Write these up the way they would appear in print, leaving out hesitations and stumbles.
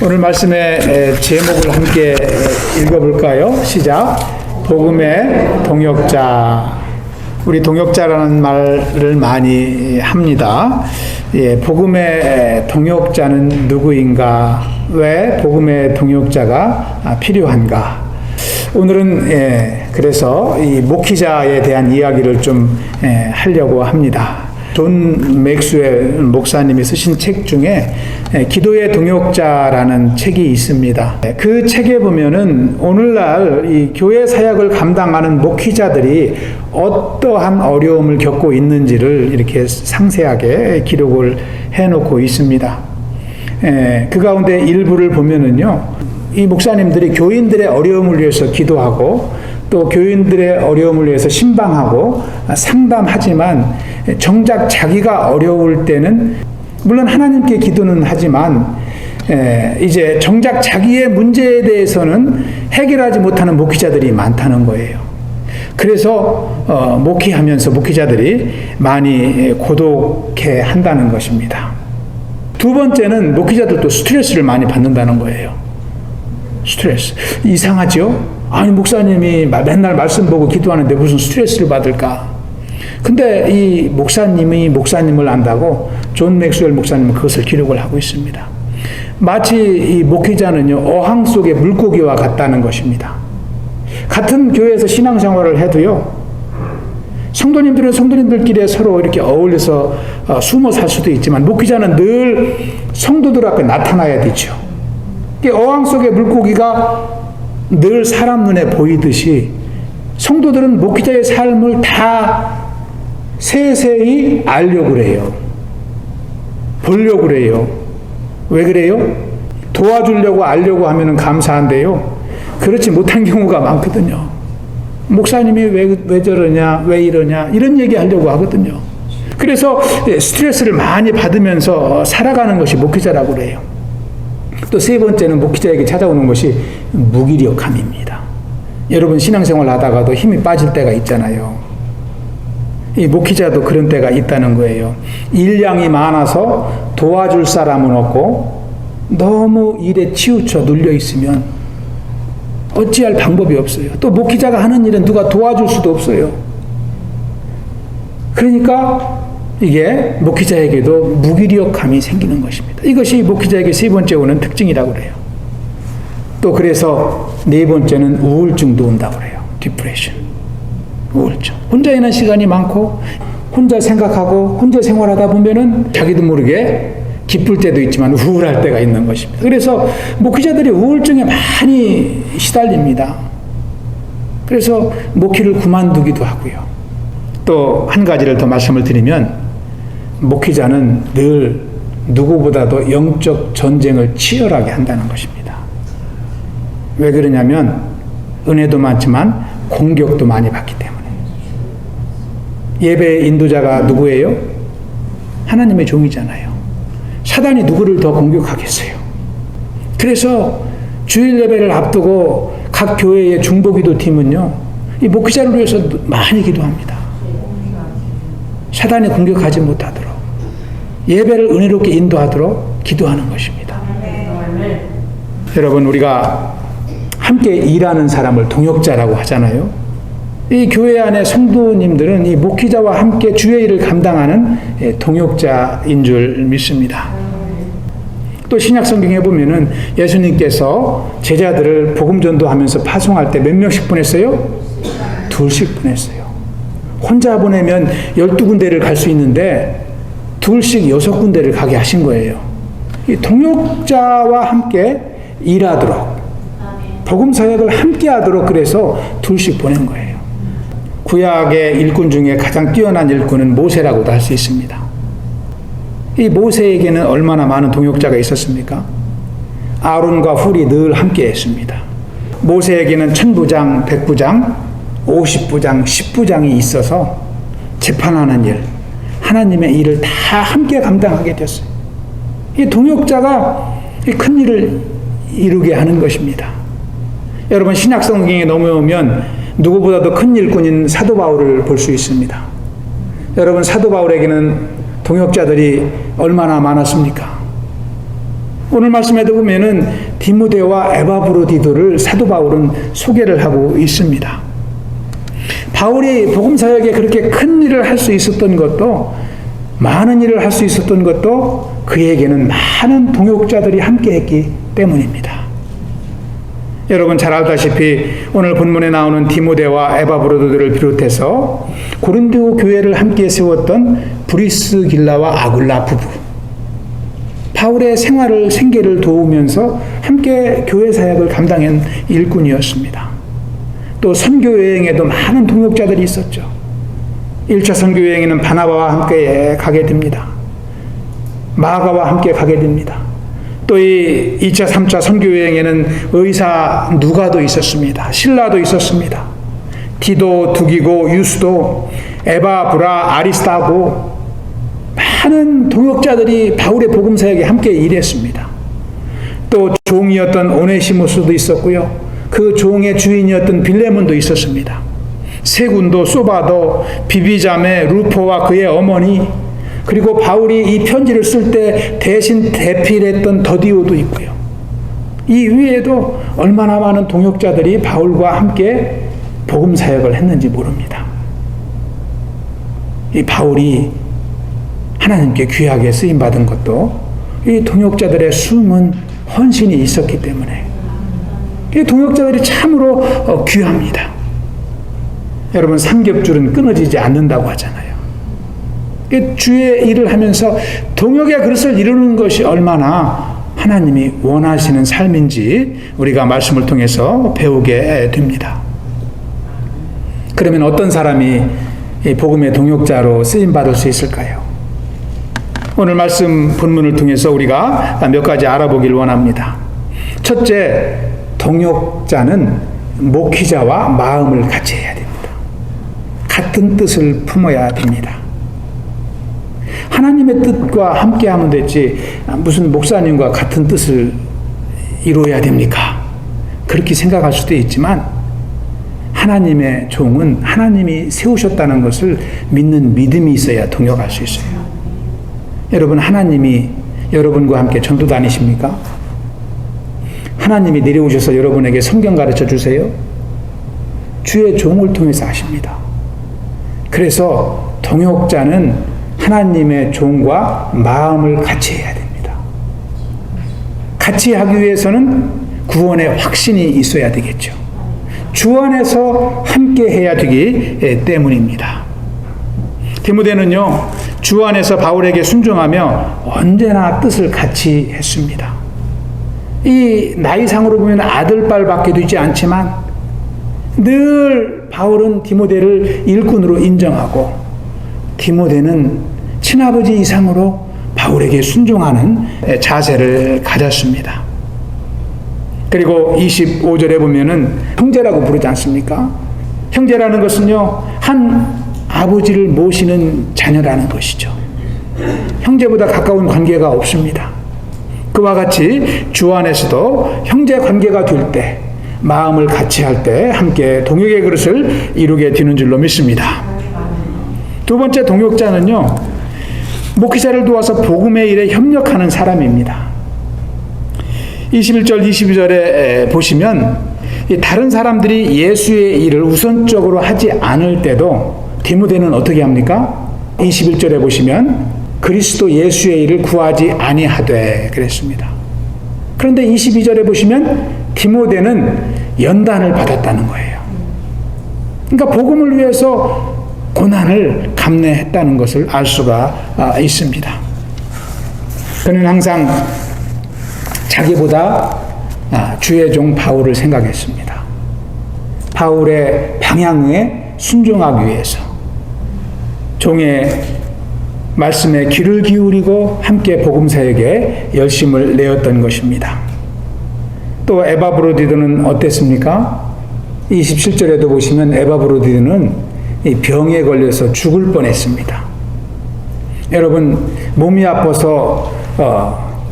오늘 말씀의 제목을 함께 읽어볼까요? 시작. 복음의 동역자. 우리 동역자라는 말을 많이 합니다. 복음의 동역자는 누구인가? 왜 복음의 동역자가 필요한가? 오늘은 그래서 이 목회자에 대한 이야기를 좀 하려고 합니다. 존 맥스웰 목사님이 쓰신 책 중에 기도의 동역자라는 책이 있습니다. 그 책에 보면은 오늘날 이 교회 사역을 감당하는 목회자들이 어떠한 어려움을 겪고 있는지를 이렇게 상세하게 기록을 해놓고 있습니다. 그 가운데 일부를 보면은요, 이 목사님들이 교인들의 어려움을 위해서 기도하고 또 교인들의 어려움을 위해서 신방하고 상담하지만 정작 자기가 어려울 때는 물론 하나님께 기도는 하지만 이제 정작 자기의 문제에 대해서는 해결하지 못하는 목회자들이 많다는 거예요. 그래서 목회하면서 목회자들이 많이 고독해 한다는 것입니다. 두 번째는 목회자들도 스트레스를 많이 받는다는 거예요. 스트레스. 이상하죠? 아니, 목사님이 맨날 말씀 보고 기도하는데 무슨 스트레스를 받을까? 근데 이 목사님이 목사님을 안다고 존 맥스웰 목사님은 그것을 기록을 하고 있습니다. 마치 이 목회자는요, 어항 속의 물고기와 같다는 것입니다. 같은 교회에서 신앙생활을 해도요, 성도님들은 성도님들끼리 서로 이렇게 어울려서 숨어 살 수도 있지만 목회자는 늘 성도들 앞에 나타나야 되죠. 어항 속의 물고기가 늘 사람 눈에 보이듯이 성도들은 목회자의 삶을 다 세세히 알려고 그래요. 보려고 그래요. 왜 그래요? 도와주려고 알려고 하면 감사한데요, 그렇지 못한 경우가 많거든요. 목사님이 왜 저러냐, 왜 이러냐, 이런 얘기 하려고 하거든요. 그래서 스트레스를 많이 받으면서 살아가는 것이 목회자라고 그래요. 또 세 번째는 목회자에게 찾아오는 것이 무기력함입니다. 여러분 신앙생활 하다가도 힘이 빠질 때가 있잖아요. 이 목회자도 그런 때가 있다는 거예요. 일량이 많아서 도와줄 사람은 없고 너무 일에 치우쳐 눌려 있으면 어찌할 방법이 없어요. 또 목회자가 하는 일은 누가 도와줄 수도 없어요. 그러니까 이게 목회자에게도 무기력함이 생기는 것입니다. 이것이 목회자에게 세 번째 오는 특징이라고 그래요. 또 그래서 네 번째는 우울증도 온다고 그래요. 디프레션. 우울증. 혼자 있는 시간이 많고 혼자 생각하고 혼자 생활하다 보면은 자기도 모르게 기쁠 때도 있지만 우울할 때가 있는 것입니다. 그래서 목회자들이 우울증에 많이 시달립니다. 그래서 목회를 그만두기도 하고요. 또 한 가지를 더 말씀을 드리면 목회자는 늘 누구보다도 영적 전쟁을 치열하게 한다는 것입니다. 왜 그러냐면 은혜도 많지만 공격도 많이 받기 때문에. 예배의 인도자가 누구예요? 하나님의 종이잖아요. 사단이 누구를 더 공격하겠어요? 그래서 주일 예배를 앞두고 각 교회의 중보기도 팀은요, 이 목회자를 위해서 많이 기도합니다. 사단이 공격하지 못하도록, 예배를 은혜롭게 인도하도록 기도하는 것입니다. 여러분, 우리가 함께 일하는 사람을 동역자라고 하잖아요. 이 교회 안에 성도님들은 이 목회자와 함께 주의 일을 감당하는 동역자인 줄 믿습니다. 또 신약 성경에 보면은 예수님께서 제자들을 복음 전도하면서 파송할 때 몇 명씩 보냈어요? 2씩 보냈어요. 혼자 보내면 12군데를 갈 수 있는데 2씩 6군데를 가게 하신 거예요. 이 동역자와 함께 일하도록, 복음 사역을 함께 하도록 그래서 2씩 보낸 거예요. 구약의 일꾼 중에 가장 뛰어난 일꾼은 모세라고도 할 수 있습니다. 이 모세에게는 얼마나 많은 동역자가 있었습니까? 아론과 훌이 늘 함께 했습니다. 모세에게는 1000부장, 100부장, 50부장, 10부장이 있어서 재판하는 일, 하나님의 일을 다 함께 감당하게 됐어요. 이 동역자가 큰 일을 이루게 하는 것입니다. 여러분 신약 성경에 넘어오면 누구보다도 큰 일꾼인 사도 바울을 볼 수 있습니다. 여러분 사도 바울에게는 동역자들이 얼마나 많았습니까? 오늘 말씀에도 보면은 디모데와 에바브로디도를 사도 바울은 소개를 하고 있습니다. 바울이 복음 사역에 그렇게 큰 일을 할 수 있었던 것도, 많은 일을 할 수 있었던 것도 그에게는 많은 동역자들이 함께했기 때문입니다. 여러분 잘 알다시피 오늘 본문에 나오는 디모데와 에바브로도들을 비롯해서 고린도 교회를 함께 세웠던 브리스길라와 아굴라 부부, 바울의 생계를 도우면서 함께 교회 사역을 감당한 일꾼이었습니다. 또 선교 여행에도 많은 동역자들이 있었죠. 1차 선교 여행에는 바나바와 함께 가게 됩니다. 마가와 함께 가게 됩니다. 또 이 2차, 3차 선교 여행에는 의사 누가도 있었습니다. 신라도 있었습니다. 디도, 두기고, 유스도, 에바브라, 아리스타고, 많은 동역자들이 바울의 복음 사역에 함께 일했습니다. 또 종이었던 오네시모스도 있었고요. 그 종의 주인이었던 빌레몬도 있었습니다. 세군도, 소바도, 비비자매, 루포와 그의 어머니, 그리고 바울이 이 편지를 쓸 때 대신 대필했던 더디오도 있고요. 이 위에도 얼마나 많은 동역자들이 바울과 함께 복음 사역을 했는지 모릅니다. 이 바울이 하나님께 귀하게 쓰임받은 것도 이 동역자들의 숨은 헌신이 있었기 때문에, 이 동역자들이 참으로 귀합니다. 여러분, 삼겹줄은 끊어지지 않는다고 하잖아요. 주의 일을 하면서 동역의 그릇을 이루는 것이 얼마나 하나님이 원하시는 삶인지 우리가 말씀을 통해서 배우게 됩니다. 그러면 어떤 사람이 이 복음의 동역자로 쓰임받을 수 있을까요? 오늘 말씀 본문을 통해서 우리가 몇 가지 알아보길 원합니다. 첫째, 동역자는 목회자와 마음을 같이 해야 됩니다. 같은 뜻을 품어야 됩니다. 하나님의 뜻과 함께하면 됐지 무슨 목사님과 같은 뜻을 이루어야 됩니까? 그렇게 생각할 수도 있지만 하나님의 종은 하나님이 세우셨다는 것을 믿는 믿음이 있어야 동역할 수 있어요. 여러분, 하나님이 여러분과 함께 전도 다니십니까? 하나님이 내려오셔서 여러분에게 성경 가르쳐 주세요? 주의 종을 통해서 하십니다. 그래서 동역자는 하나님의 종과 마음을 같이 해야 됩니다. 같이 하기 위해서는 구원의 확신이 있어야 되겠죠. 주 안에서 함께 해야 되기 때문입니다. 디모데는요, 주 안에서 바울에게 순종하며 언제나 뜻을 같이 했습니다. 이 나이상으로 보면 아들딸밖에 되지 않지만 늘 바울은 디모데를 일꾼으로 인정하고 디모데는 친아버지 이상으로 바울에게 순종하는 자세를 가졌습니다. 그리고 25절에 보면은 형제라고 부르지 않습니까? 형제라는 것은요, 한 아버지를 모시는 자녀라는 것이죠. 형제보다 가까운 관계가 없습니다. 그와 같이 주 안에서도 형제 관계가 될 때, 마음을 같이 할 때 함께 동역의 그릇을 이루게 되는 줄로 믿습니다. 두 번째 동역자는요, 목회자를 도와서 복음의 일에 협력하는 사람입니다. 21절, 22절에 보시면 다른 사람들이 예수의 일을 우선적으로 하지 않을 때도 디모데는 어떻게 합니까? 21절에 보시면 그리스도 예수의 일을 구하지 아니하되 그랬습니다. 그런데 22절에 보시면 디모데는 연단을 받았다는 거예요. 그러니까 복음을 위해서 고난을 감내했다는 것을 알 수가 있습니다. 그는 항상 자기보다 주의 종 바울을 생각했습니다. 바울의 방향에 순종하기 위해서 종의 말씀에 귀를 기울이고 함께 복음 사역에 열심을 내었던 것입니다. 또 에바브로디도는 어땠습니까? 27절에도 보시면 에바브로디도는 이 병에 걸려서 죽을 뻔했습니다. 여러분, 몸이 아파서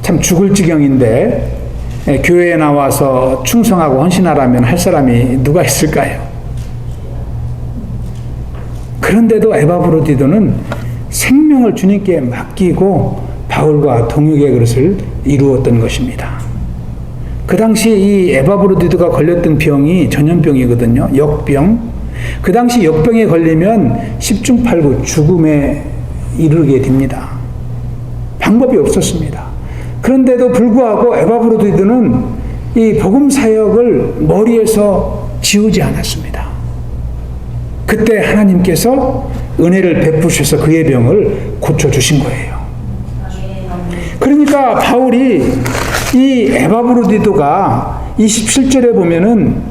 참 죽을 지경인데 교회에 나와서 충성하고 헌신하라면 할 사람이 누가 있을까요? 그런데도 에바브로디도는 생명을 주님께 맡기고 바울과 동역의 그릇을 이루었던 것입니다. 그 당시 이 에바브로디도가 걸렸던 병이 전염병이거든요. 역병. 그 당시 역병에 걸리면 10중 8구 죽음에 이르게 됩니다. 방법이 없었습니다. 그런데도 불구하고 에바브로디도는 이 복음 사역을 머리에서 지우지 않았습니다. 그때 하나님께서 은혜를 베푸셔서 그의 병을 고쳐주신 거예요. 그러니까 바울이 이 에바브로디도가 27절에 보면은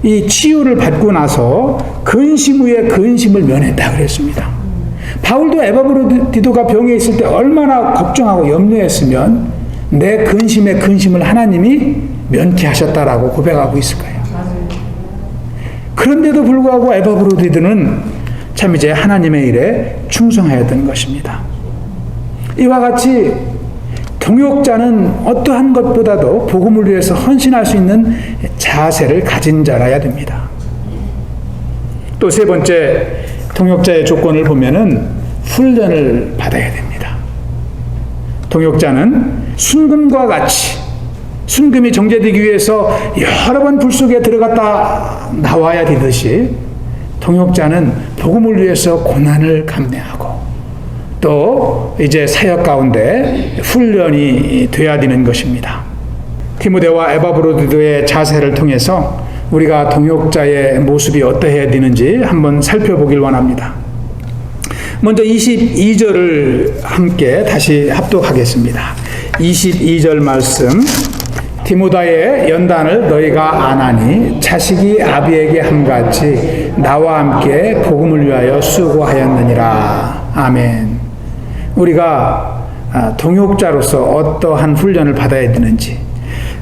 이 치유를 받고 나서 근심 후에 근심을 면했다 그랬습니다. 바울도 에바브로디도가 병에 있을 때 얼마나 걱정하고 염려했으면 내 근심의 근심을 하나님이 면케 하셨다라고 고백하고 있을 거예요. 그런데도 불구하고 에바브로디도는 참 이제 하나님의 일에 충성하였던 것입니다. 이와 같이 동역자는 어떠한 것보다도 복음을 위해서 헌신할 수 있는 자세를 가진 자라야 됩니다. 또 세 번째 동역자의 조건을 보면은 훈련을 받아야 됩니다. 동역자는 순금과 같이 순금이 정제되기 위해서 여러 번 불 속에 들어갔다 나와야 되듯이 동역자는 복음을 위해서 고난을 감내하고 또 이제 사역 가운데 훈련이 돼야 되는 것입니다. 디모데와 에바브로디도의 자세를 통해서 우리가 동역자의 모습이 어떠해야 되는지 한번 살펴보길 원합니다. 먼저 22절을 함께 다시 합독하겠습니다. 22절 말씀. 디모다의 연단을 너희가 아나니 자식이 아비에게 함같이 나와 함께 복음을 위하여 수고하였느니라. 아멘. 우리가 동역자로서 어떠한 훈련을 받아야 되는지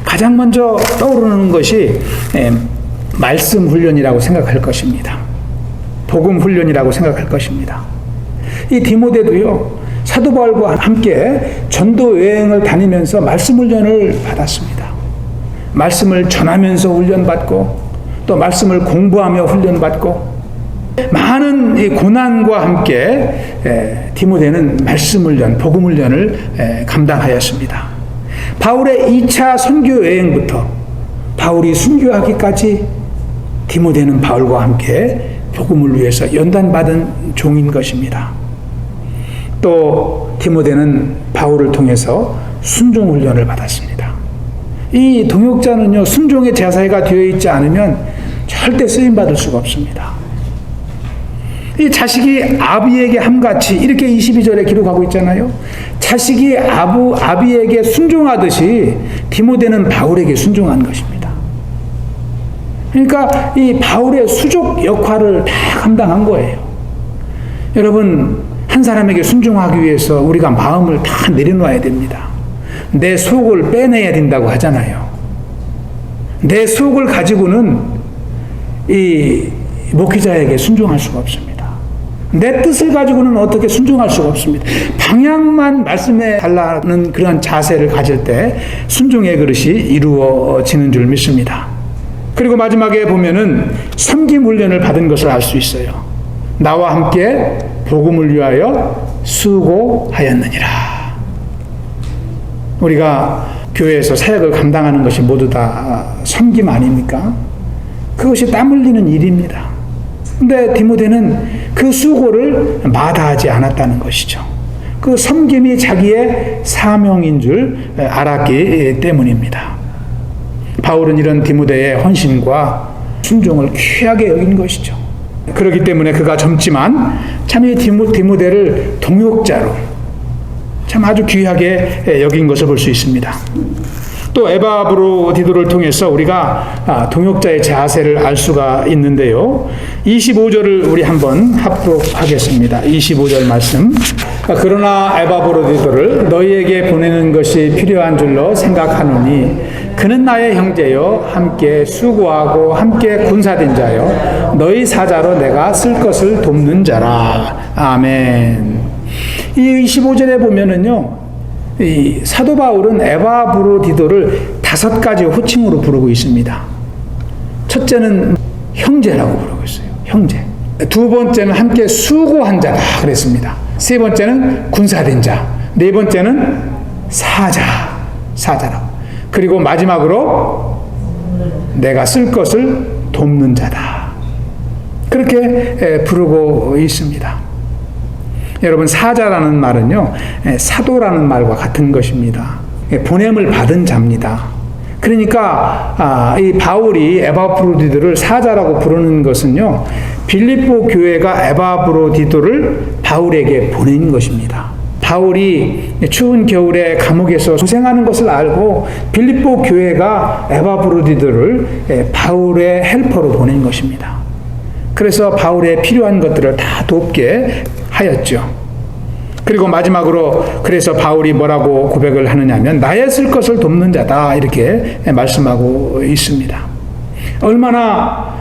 가장 먼저 떠오르는 것이 말씀 훈련이라고 생각할 것입니다. 복음 훈련이라고 생각할 것입니다. 이 디모데도요, 사도 바울과 함께 전도 여행을 다니면서 말씀 훈련을 받았습니다. 말씀을 전하면서 훈련받고 또 말씀을 공부하며 훈련받고 많은 이 고난과 함께 디모데는 말씀 훈련, 복음 훈련을 감당하였습니다. 바울의 2차 선교 여행부터 바울이 순교하기까지 디모데는 바울과 함께 복음을 위해서 연단받은 종인 것입니다. 또 디모데는 바울을 통해서 순종 훈련을 받았습니다. 이 동역자는요, 순종의 자세가 되어 있지 않으면 절대 쓰임 받을 수가 없습니다. 이 자식이 아비에게 함같이 이렇게 22절에 기록하고 있잖아요. 자식이 아비에게 순종하듯이 디모데는 바울에게 순종한 것입니다. 그러니까 이 바울의 수족 역할을 다 감당한 거예요. 여러분, 한 사람에게 순종하기 위해서 우리가 마음을 다 내려놔야 됩니다. 내 속을 빼내야 된다고 하잖아요. 내 속을 가지고는 이 목회자에게 순종할 수가 없습니다. 내 뜻을 가지고는 어떻게 순종할 수가 없습니다. 방향만 말씀해 달라는 그런 자세를 가질 때 순종의 그릇이 이루어지는 줄 믿습니다. 그리고 마지막에 보면은 섬김 훈련을 받은 것을 알 수 있어요. 나와 함께 복음을 위하여 수고하였느니라. 우리가 교회에서 사역을 감당하는 것이 모두 다 섬김 아닙니까? 그것이 땀 흘리는 일입니다. 근데 디모데는 그 수고를 마다하지 않았다는 것이죠. 그 섬김이 자기의 사명인 줄 알았기 때문입니다. 바울은 이런 디모데의 헌신과 순종을 귀하게 여긴 것이죠. 그렇기 때문에 그가 젊지만 참 이 디모데를 동역자로 참 아주 귀하게 여긴 것을 볼 수 있습니다. 또 에바브로디도를 통해서 우리가 동역자의 자세를 알 수가 있는데요. 25절을 우리 한번 합독하겠습니다. 25절 말씀. 그러나 에바브로디도를 너희에게 보내는 것이 필요한 줄로 생각하노니 그는 나의 형제요 함께 수고하고 함께 군사된 자요 너희 사자로 내가 쓸 것을 돕는 자라. 아멘. 이 25절에 보면은요, 이 사도 바울은 에바브로디도를 5가지 호칭으로 부르고 있습니다. 첫째는 형제라고 부르고 있어요. 형제. 두 번째는 함께 수고한 자다 그랬습니다. 세 번째는 군사된 자. 네 번째는 사자라고. 그리고 마지막으로 내가 쓸 것을 돕는 자다. 그렇게 부르고 있습니다. 여러분, 사자라는 말은요, 사도라는 말과 같은 것입니다. 보냄을 받은 자입니다. 그러니까 이 바울이 에바브로디도를 사자라고 부르는 것은요, 빌립보 교회가 에바브로디도를 바울에게 보낸 것입니다. 바울이 추운 겨울에 감옥에서 고생하는 것을 알고 빌립보 교회가 에바브로디도를 바울의 헬퍼로 보낸 것입니다. 그래서 바울의 필요한 것들을 다 돕게 하였죠. 그리고 마지막으로 그래서 바울이 뭐라고 고백을 하느냐면 나의 쓸 것을 돕는 자다, 이렇게 말씀하고 있습니다. 얼마나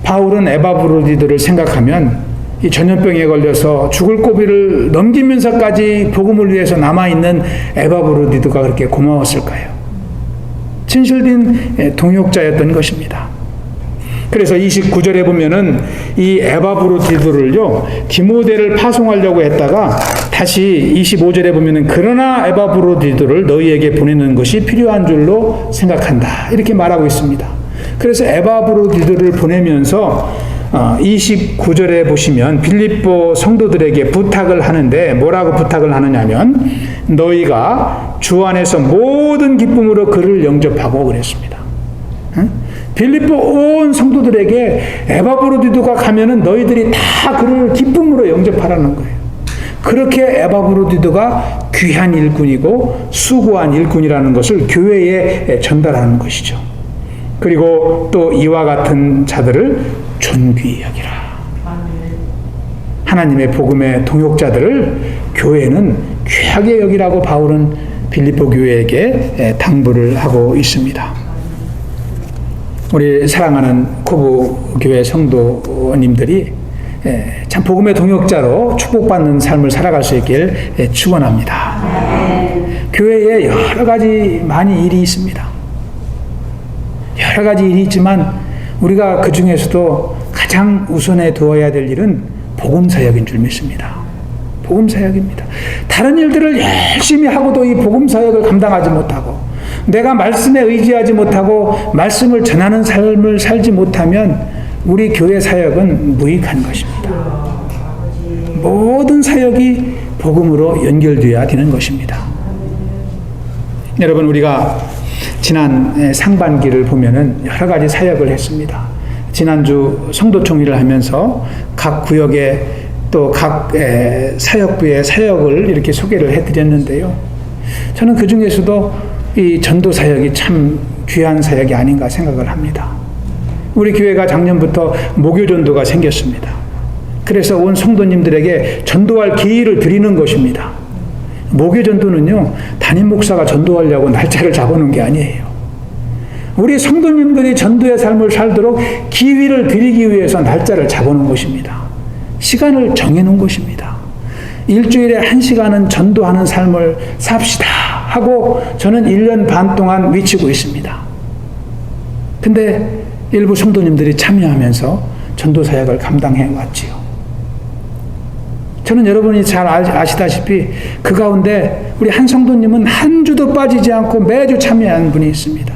바울은 에바브로디도를 생각하면 이 전염병에 걸려서 죽을 고비를 넘기면서까지 복음을 위해서 남아있는 에바브로디도가 그렇게 고마웠을까요? 진실된 동역자였던 것입니다. 그래서 29절에 보면은 이 에바브로디도를요, 디모데를 파송하려고 했다가 다시 25절에 보면은 그러나 에바브로디도를 너희에게 보내는 것이 필요한 줄로 생각한다, 이렇게 말하고 있습니다. 그래서 에바브로디도를 보내면서 29절에 보시면 빌립보 성도들에게 부탁을 하는데 뭐라고 부탁을 하느냐면 너희가 주 안에서 모든 기쁨으로 그를 영접하고 그랬습니다. 빌립보 온 성도들에게 에바브로디도가 가면은 너희들이 다 그를 기쁨으로 영접하라는 거예요. 그렇게 에바브로디도가 귀한 일꾼이고 수고한 일꾼이라는 것을 교회에 전달하는 것이죠. 그리고 또 이와 같은 자들을 존귀히 여기라. 하나님의 복음의 동역자들을 교회는 귀하게 여기라고 바울은 빌립보 교회에게 당부를 하고 있습니다. 우리 사랑하는 코브 교회 성도님들이 참 복음의 동역자로 축복받는 삶을 살아갈 수 있길 축원합니다. 교회에 여러 가지 많이 일이 있습니다. 여러 가지 일이 있지만 우리가 그 중에서도 가장 우선에 두어야 될 일은 복음사역인 줄 믿습니다. 복음사역입니다. 다른 일들을 열심히 하고도 이 복음사역을 감당하지 못하고 내가 말씀에 의지하지 못하고 말씀을 전하는 삶을 살지 못하면 우리 교회 사역은 무익한 것입니다. 모든 사역이 복음으로 연결되어야 되는 것입니다. 여러분, 우리가 지난 상반기를 보면은 여러 가지 사역을 했습니다. 지난주 성도총회를 하면서 각 구역에 또 각 사역부의 사역을 이렇게 소개를 해드렸는데요. 저는 그 중에서도 이 전도 사역이 참 귀한 사역이 아닌가 생각을 합니다. 우리 교회가 작년부터 목요 전도가 생겼습니다. 그래서 온 성도님들에게 전도할 기회를 드리는 것입니다. 목요 전도는요, 담임 목사가 전도하려고 날짜를 잡아놓은 게 아니에요. 우리 성도님들이 전도의 삶을 살도록 기회를 드리기 위해서 날짜를 잡아놓은 것입니다. 시간을 정해놓은 것입니다. 일주일에 1시간은 전도하는 삶을 삽시다 하고 저는 1년 반 동안 외치고 있습니다. 근데 일부 성도님들이 참여하면서 전도 사역을 감당해 왔지요. 저는 여러분이 잘 아시다시피 그 가운데 우리 한 성도님은 한 주도 빠지지 않고 매주 참여하는 분이 있습니다.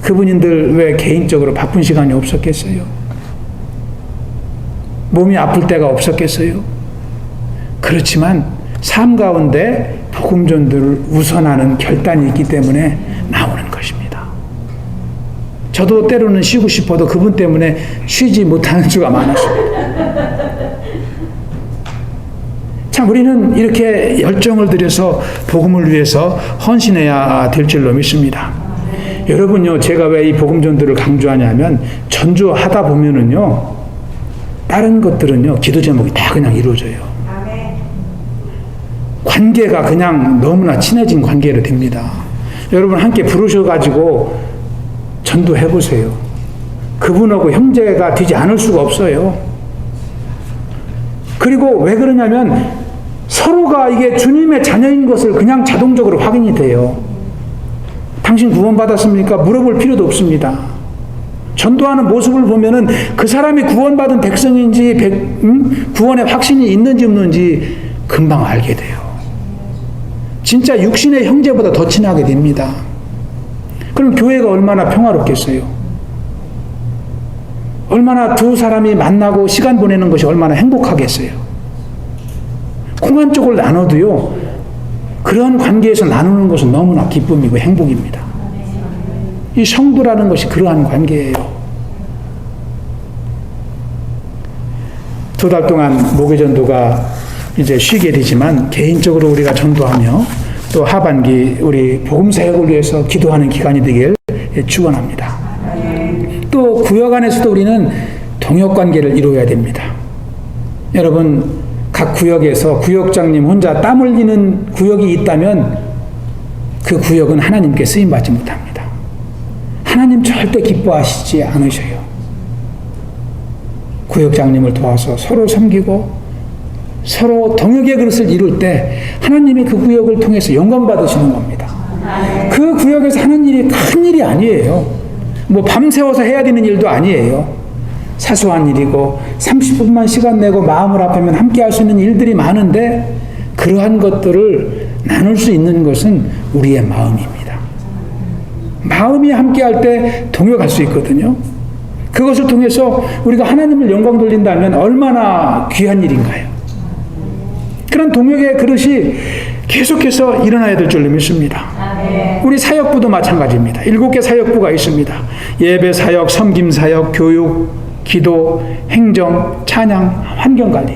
그분들 왜 개인적으로 바쁜 시간이 없었겠어요? 몸이 아플 때가 없었겠어요? 그렇지만 삶 가운데 복음 전도를 우선하는 결단이 있기 때문에 나오는 것입니다. 저도 때로는 쉬고 싶어도 그분 때문에 쉬지 못하는 주가 많았습니다. 참, 우리는 이렇게 열정을 들여서 복음을 위해서 헌신해야 될 줄로 믿습니다. 여러분요, 제가 왜 이 복음 전도를 강조하냐면 전도하다 보면은요, 다른 것들은요, 기도 제목이 다 그냥 이루어져요. 관계가 그냥 너무나 친해진 관계로 됩니다. 여러분 함께 부르셔가지고 전도해보세요. 그분하고 형제가 되지 않을 수가 없어요. 그리고 왜 그러냐면 서로가 이게 주님의 자녀인 것을 그냥 자동적으로 확인이 돼요. 당신 구원받았습니까? 물어볼 필요도 없습니다. 전도하는 모습을 보면은 그 사람이 구원받은 백성인지 구원의 확신이 있는지 없는지 금방 알게 돼요. 진짜 육신의 형제보다 더 친하게 됩니다. 그럼 교회가 얼마나 평화롭겠어요? 얼마나 두 사람이 만나고 시간 보내는 것이 얼마나 행복하겠어요? 콩 한 쪽을 나눠도요, 그런 관계에서 나누는 것은 너무나 기쁨이고 행복입니다. 이 성도라는 것이 그러한 관계예요. 2달 동안 목요전도가 이제 쉬게 되지만 개인적으로 우리가 전도하며 또 하반기 우리 복음사역을 위해서 기도하는 기간이 되길 축원합니다. 또 구역 안에서도 우리는 동역관계를 이루어야 됩니다. 여러분, 각 구역에서 구역장님 혼자 땀 흘리는 구역이 있다면 그 구역은 하나님께 쓰임받지 못합니다. 하나님 절대 기뻐하시지 않으셔요. 구역장님을 도와서 서로 섬기고 서로 동역의 그릇을 이룰 때 하나님이 그 구역을 통해서 영광 받으시는 겁니다. 그 구역에서 하는 일이 큰 일이 아니에요. 뭐 밤새워서 해야 되는 일도 아니에요. 사소한 일이고 30분만 시간 내고 마음을 합하면 함께 할 수 있는 일들이 많은데 그러한 것들을 나눌 수 있는 것은 우리의 마음입니다. 마음이 함께 할 때 동역할 수 있거든요. 그것을 통해서 우리가 하나님을 영광 돌린다면 얼마나 귀한 일인가요? 그런 동역의 그릇이 계속해서 일어나야 될 줄로 믿습니다. 우리 사역부도 마찬가지입니다. 7개 사역부가 있습니다. 예배 사역, 섬김 사역, 교육, 기도, 행정, 찬양, 환경관리.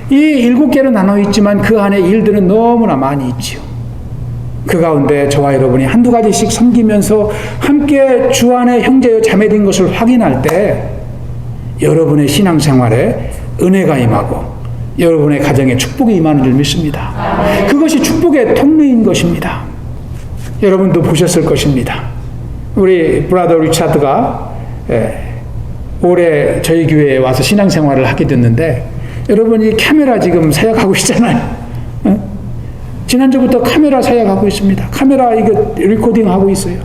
이 7개로 나눠 있지만 그 안에 일들은 너무나 많이 있지요. 그 가운데 저와 여러분이 한두 가지씩 섬기면서 함께 주 안에 형제여 자매된 것을 확인할 때 여러분의 신앙생활에 은혜가 임하고 여러분의 가정에 축복이 임하는 줄 믿습니다. 그것이 축복의 통로인 것입니다. 여러분도 보셨을 것입니다. 우리 브라더 리차드가 올해 저희 교회에 와서 신앙생활을 하게 됐는데 여러분이 카메라 지금 사역하고 있잖아요. 지난주부터 카메라 사역하고 있습니다. 카메라 이거 리코딩하고 있어요.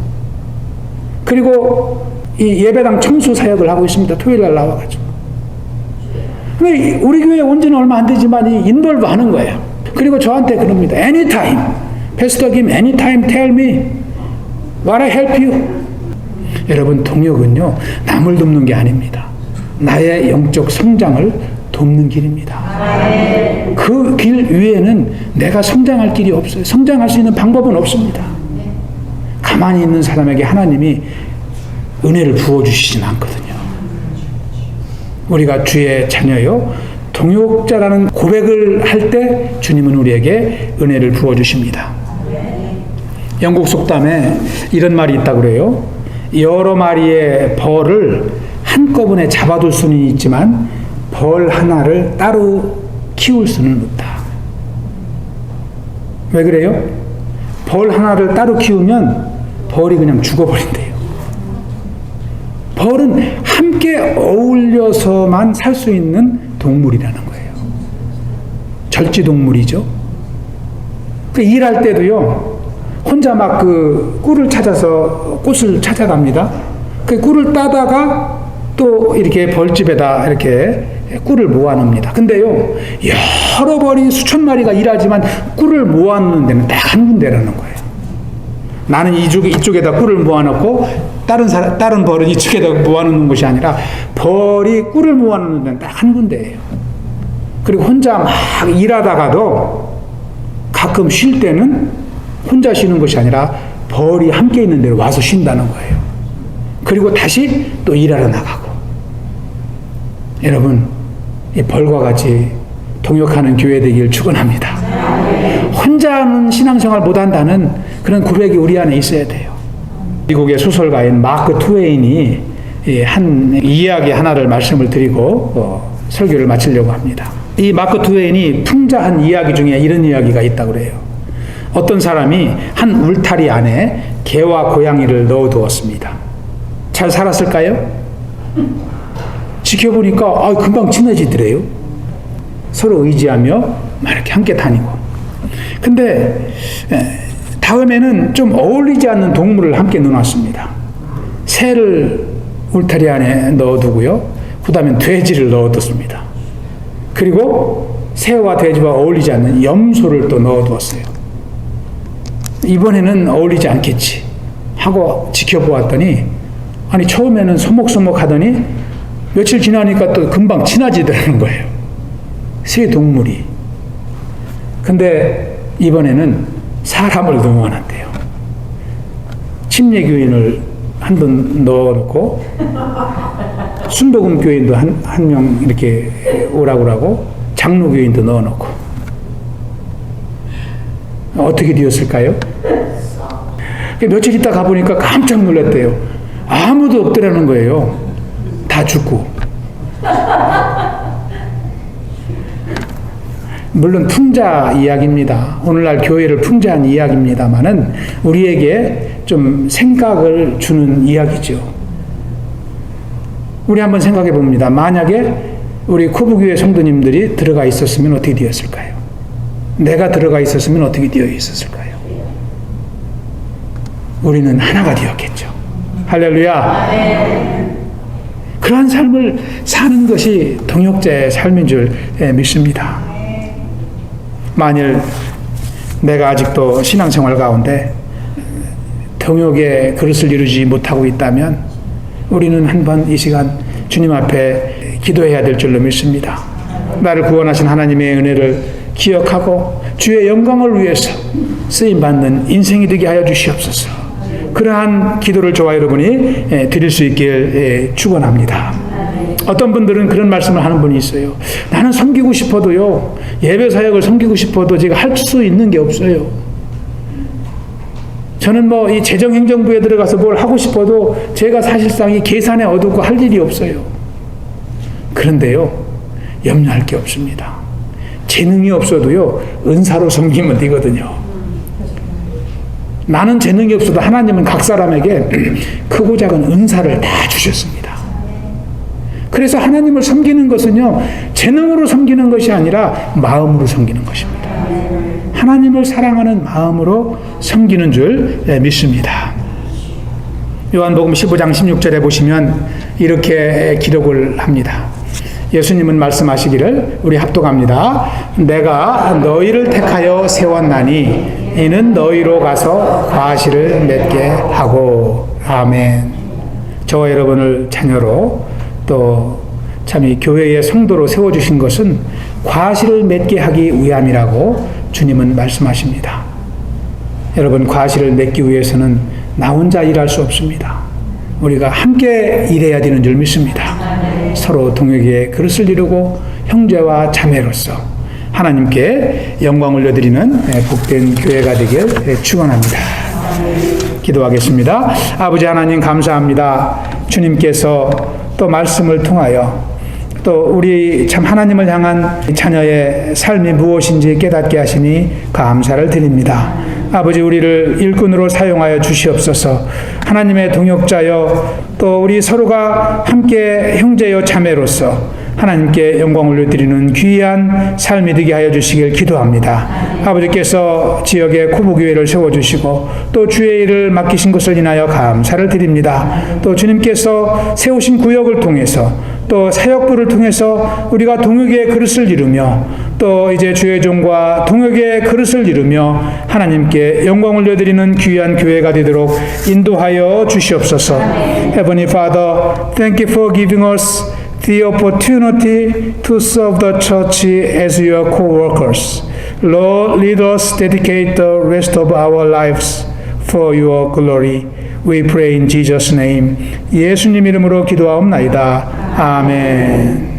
그리고 이 예배당 청소 사역을 하고 있습니다. 토요일날 나와가지고. 근데 우리 교회 온 지는 얼마 안 되지만 이 인볼브 하는 거예요. 그리고 저한테 그럽니다. Anytime. Pastor Kim, anytime tell me what I help you. 여러분, 동역은요, 남을 돕는 게 아닙니다. 나의 영적 성장을 돕는 길입니다. 그 길 위에는 내가 성장할 길이 없어요. 성장할 수 있는 방법은 없습니다. 가만히 있는 사람에게 하나님이 은혜를 부어주시진 않거든요. 우리가 주의 자녀요, 동역자라는 고백을 할 때 주님은 우리에게 은혜를 부어주십니다. 영국 속담에 이런 말이 있다고 그래요. 여러 마리의 벌을 한꺼번에 잡아둘 수는 있지만 벌 하나를 따로 키울 수는 없다. 왜 그래요? 벌 하나를 따로 키우면 벌이 그냥 죽어버린대요. 벌은 함께 어울려서만 살 수 있는 동물이라는 거예요. 절지동물이죠. 그 일할 때도요, 혼자 막 그 꿀을 찾아서 꽃을 찾아갑니다. 그 꿀을 따다가 또 이렇게 벌집에다 이렇게 꿀을 모아놓습니다. 근데요, 여러 벌이 수천 마리가 일하지만 꿀을 모아놓는 데는 딱 한 군데라는 거예요. 나는 이쪽에다 꿀을 모아놓고 다른 벌은 이쪽에다 모아놓는 것이 아니라 벌이 꿀을 모아놓는 데는 딱 한 군데예요. 그리고 혼자 막 일하다가도 가끔 쉴 때는 혼자 쉬는 것이 아니라 벌이 함께 있는 데로 와서 쉰다는 거예요. 그리고 다시 또 일하러 나가고. 여러분, 이 벌과 같이 동역하는 교회 되길 축원합니다. 혼자 하는 신앙생활 못한다는 그런 고백이 우리 안에 있어야 돼요. 미국의 소설가인 마크 트웨인이 한 이야기 하나를 말씀을 드리고 설교를 마치려고 합니다. 이 마크 트웨인이 풍자한 이야기 중에 이런 이야기가 있다고 그래요. 어떤 사람이 한 울타리 안에 개와 고양이를 넣어두었습니다. 잘 살았을까요? 지켜보니까 금방 친해지더래요. 서로 의지하며 막 이렇게 함께 다니고. 근데 다음에는 좀 어울리지 않는 동물을 함께 넣어놨습니다. 새를 울타리 안에 넣어두고요. 그 다음에 돼지를 넣어뒀습니다. 그리고 새와 돼지와 어울리지 않는 염소를 또 넣어두었어요. 이번에는 어울리지 않겠지 하고 지켜보았더니, 아니 처음에는 소목소목 하더니 며칠 지나니까 또 금방 친해지더라는 거예요. 새 동물이. 근데 이번에는 사람을 동원한대요. 침례교인을 한 분 넣어놓고 순복음 교인도 한 명 이렇게 오라고 하고 장로교인도 넣어놓고. 어떻게 되었을까요? 며칠 있다 가보니까 깜짝 놀랐대요. 아무도 없더라는 거예요. 다 죽고. 물론 풍자 이야기입니다. 오늘날 교회를 풍자한 이야기입니다만은 우리에게 좀 생각을 주는 이야기죠. 우리 한번 생각해 봅니다. 만약에 우리 코브교회 성도님들이 들어가 있었으면 어떻게 되었을까요? 내가 들어가 있었으면 어떻게 되어 있었을까요? 우리는 하나가 되었겠죠. 할렐루야. 그러한 삶을 사는 것이 동역자의 삶인 줄 믿습니다. 만일 내가 아직도 신앙생활 가운데 동역의 그릇을 이루지 못하고 있다면 우리는 한번 이 시간 주님 앞에 기도해야 될 줄로 믿습니다. 나를 구원하신 하나님의 은혜를 기억하고 주의 영광을 위해서 쓰임받는 인생이 되게 하여 주시옵소서. 그러한 기도를 저와 여러분이 드릴 수 있길 축원합니다. 어떤 분들은 그런 말씀을 하는 분이 있어요. 나는 섬기고 싶어도요, 예배 사역을 섬기고 싶어도 제가 할 수 있는 게 없어요. 저는 뭐 이 재정행정부에 들어가서 뭘 하고 싶어도 제가 사실상 이 계산에 어둡고 할 일이 없어요. 그런데요, 염려할 게 없습니다. 재능이 없어도요, 은사로 섬기면 되거든요. 나는 재능이 없어도 하나님은 각 사람에게 크고 작은 은사를 다 주셨습니다. 그래서 하나님을 섬기는 것은요, 재능으로 섬기는 것이 아니라 마음으로 섬기는 것입니다. 하나님을 사랑하는 마음으로 섬기는 줄 믿습니다. 요한복음 15장 16절에 보시면 이렇게 기록을 합니다. 예수님은 말씀하시기를, 우리 합독합니다. 내가 너희를 택하여 세웠나니 이는 너희로 가서 과실을 맺게 하고. 아멘. 저와 여러분을 자녀로 또 참 이 교회의 성도로 세워주신 것은 과실을 맺게 하기 위함이라고 주님은 말씀하십니다. 여러분, 과실을 맺기 위해서는 나 혼자 일할 수 없습니다. 우리가 함께 일해야 되는 줄 믿습니다. 서로 동역의 그릇을 이루고 형제와 자매로서 하나님께 영광 올려드리는 복된 교회가 되길 축원합니다. 기도하겠습니다. 아버지 하나님, 감사합니다. 주님께서 또 말씀을 통하여 또 우리 참 하나님을 향한 자녀의 삶이 무엇인지 깨닫게 하시니 감사를 드립니다. 아버지, 우리를 일꾼으로 사용하여 주시옵소서. 하나님의 동역자여 또 우리 서로가 함께 형제여 자매로서 하나님께 영광 올려드리는 귀한 삶이 되게 하여 주시길 기도합니다. 아버지께서 지역에 코브교회를 세워주시고 또 주의 일을 맡기신 것을 인하여 감사를 드립니다. 또 주님께서 세우신 구역을 통해서 또 사역부를 통해서 우리가 동역의 그릇을 이루며 또 이제 주의 종과 동역의 그릇을 이루며 하나님께 영광 올려드리는 귀한 교회가 되도록 인도하여 주시옵소서. Heavenly Father, thank you for giving us the opportunity to serve the church as your co-workers. Lord, lead us, dedicate the rest of our lives for your glory. We pray in Jesus' name. 예수님 이름으로 기도하옵나이다. 아멘.